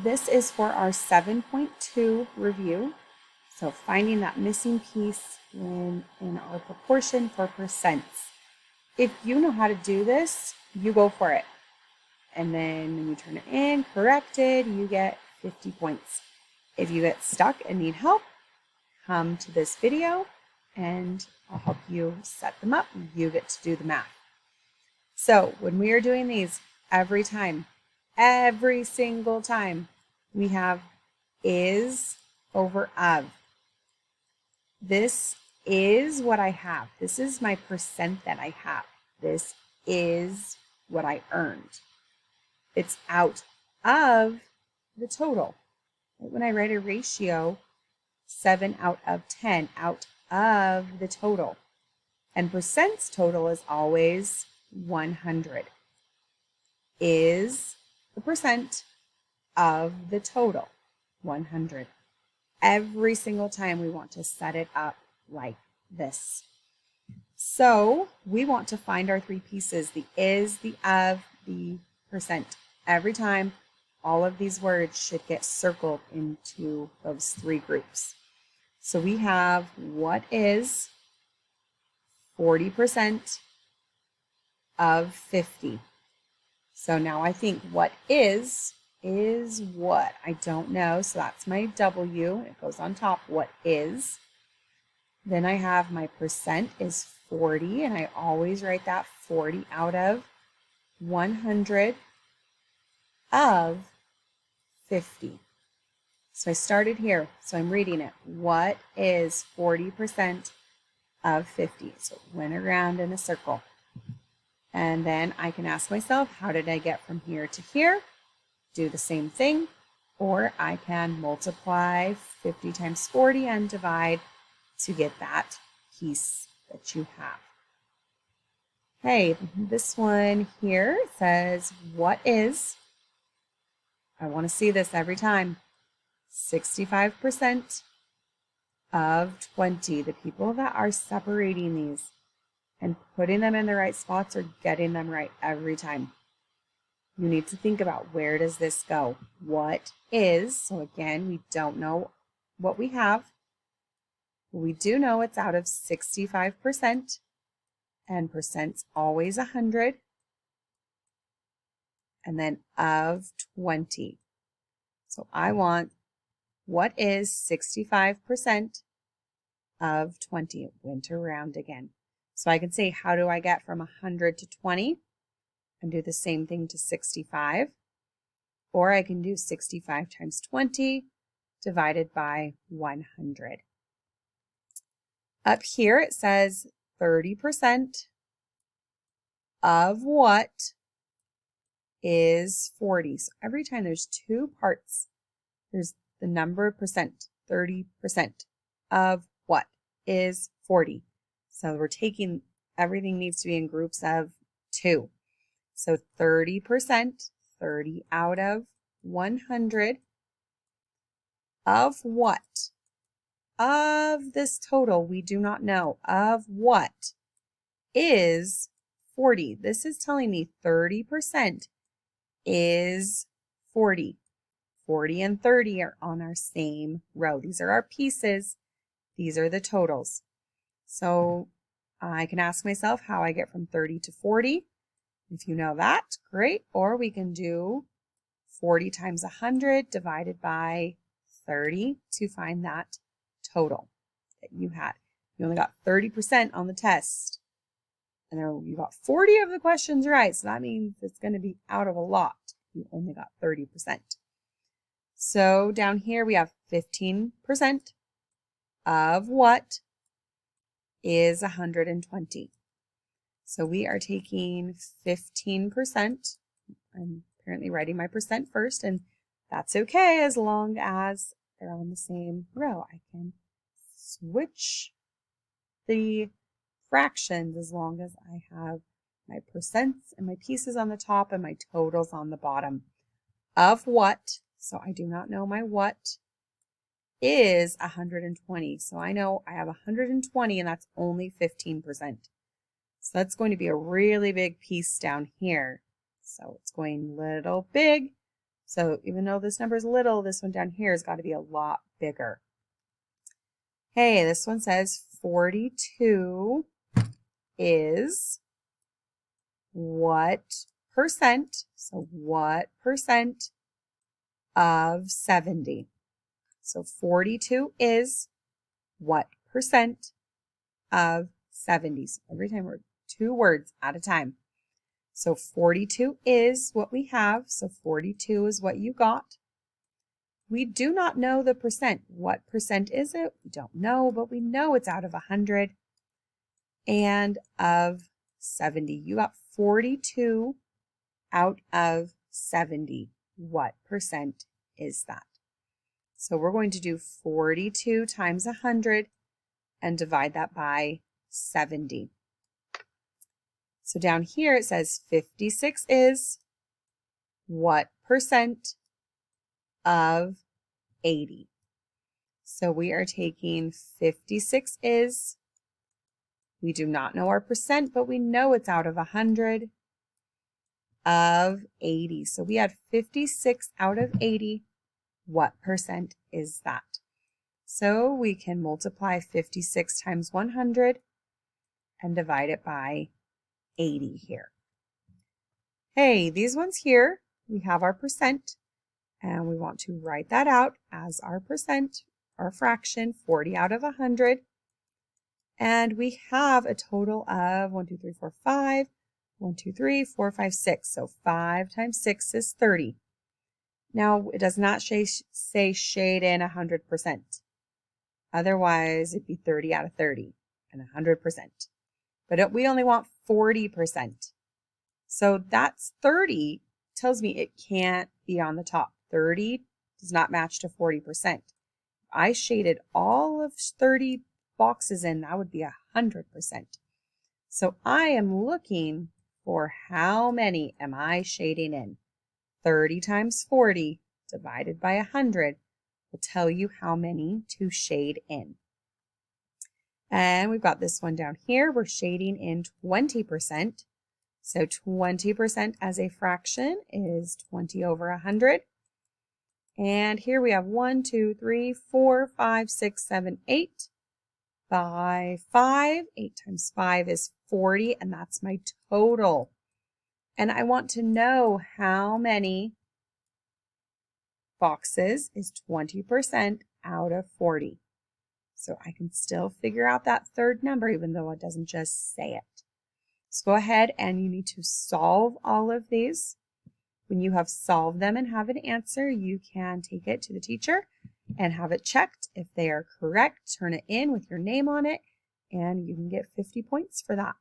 This is for our 7.2 review. So finding that missing piece in our proportion for percents. If you know how to do this, you go for it. And then when you turn it in, corrected, you get 50 points. If you get stuck and need help, come to this video and I'll help you set them up. You get to do the math. So when we are doing these, every single time, we have is over of. This is what I have. This is my percent that I have. This is what I earned. It's out of the total. When I write a ratio, 7 out of 10 out of the total. And percents total is always 100. Is the percent of the total, 100. Every single time we want to set it up like this. So we want to find our three pieces, the is, the of, the percent. Every time, all of these words should get circled into those three groups. So we have what is 40% of 50. So now I think what is what? I don't know. So that's my W. It goes on top. What is? Then I have my percent is 40, and I always write that 40 out of 100 of 50. So I started here. So I'm reading it. What is 40% of 50? So it went around in a circle. And then I can ask myself, how did I get from here to here? Do the same thing, or I can multiply 50 times 40 and divide to get that piece that you have. Okay, this one here says, what is, I want to see this every time, 65% of 20. The people that are separating these and putting them in the right spots are getting them right every time. You need to think about, where does this go? What is, so again, we don't know what we have. We do know it's out of 65%, and percent's always 100, and then of 20. So I want, what is 65% of 20? It went around again. So I can say, how do I get from 100 to 20? And do the same thing to 65. Or I can do 65 times 20 divided by 100. Up here it says 30% of what is 40. So every time there's two parts, there's the number of percent, 30% of what is 40. So we're taking, everything needs to be in groups of 2. So 30%, 30 out of 100 of what? Of this total, we do not know. Of what is 40? This is telling me 30% is 40. 40 and 30 are on our same row. These are our pieces. These are the totals. So I can ask myself how I get from 30 to 40. If you know that, great. Or we can do 40 times 100 divided by 30 to find that total that you had. You only got 30% on the test. And there you got 40 of the questions right. So that means it's going to be out of a lot. You only got 30%. So down here we have 15% of what is 120. So we are taking 15%. I'm apparently writing my percent first, and that's okay as long as they're on the same row. I can switch the fractions as long as I have my percents and my pieces on the top and my totals on the bottom. Of what, so I do not know my what, is 120. So I know I have 120 and that's only 15%. So that's going to be a really big piece down here. So it's going little big. So even though this number is little, this one down here has got to be a lot bigger. Hey, this one says 42 is what percent? So what percent of 70? So 42 is what percent of 70? So every time we're 2 words at a time. So 42 is what we have. So 42 is what you got. We do not know the percent. What percent is it? We don't know, but we know it's out of 100 and of 70. You got 42 out of 70. What percent is that? So we're going to do 42 times 100 and divide that by 70. So down here it says 56 is what percent of 80? So we are taking 56 is, we do not know our percent, but we know it's out of 100 of 80. So we had 56 out of 80. What percent is that? So we can multiply 56 times 100 and divide it by 80 here. Hey, these ones here, we have our percent, and we want to write that out as our percent, our fraction, 40 out of 100. And we have a total of 1, 2, 3, 4, 5. 1, 2, 3, 4, 5, 6. So 5 times 6 is 30. Now, it does not say shade in 100%. Otherwise, it'd be 30 out of 30 and 100%. But we only want 40%. So that's 30 tells me it can't be on the top. 30 does not match to 40%. If I shaded all of 30 boxes in, that would be 100%. So I am looking for how many am I shading in. 30 times 40 divided by 100 will tell you how many to shade in. And we've got this one down here. We're shading in 20%. So 20% as a fraction is 20 over 100. And here we have 1, 2, 3, 4, 5, 6, 7, 8 by 5. 8 times 5 is 40, and that's my total. And I want to know how many boxes is 20% out of 40. So I can still figure out that third number, even though it doesn't just say it. So go ahead and you need to solve all of these. When you have solved them and have an answer, you can take it to the teacher and have it checked. If they are correct, turn it in with your name on it, and you can get 50 points for that.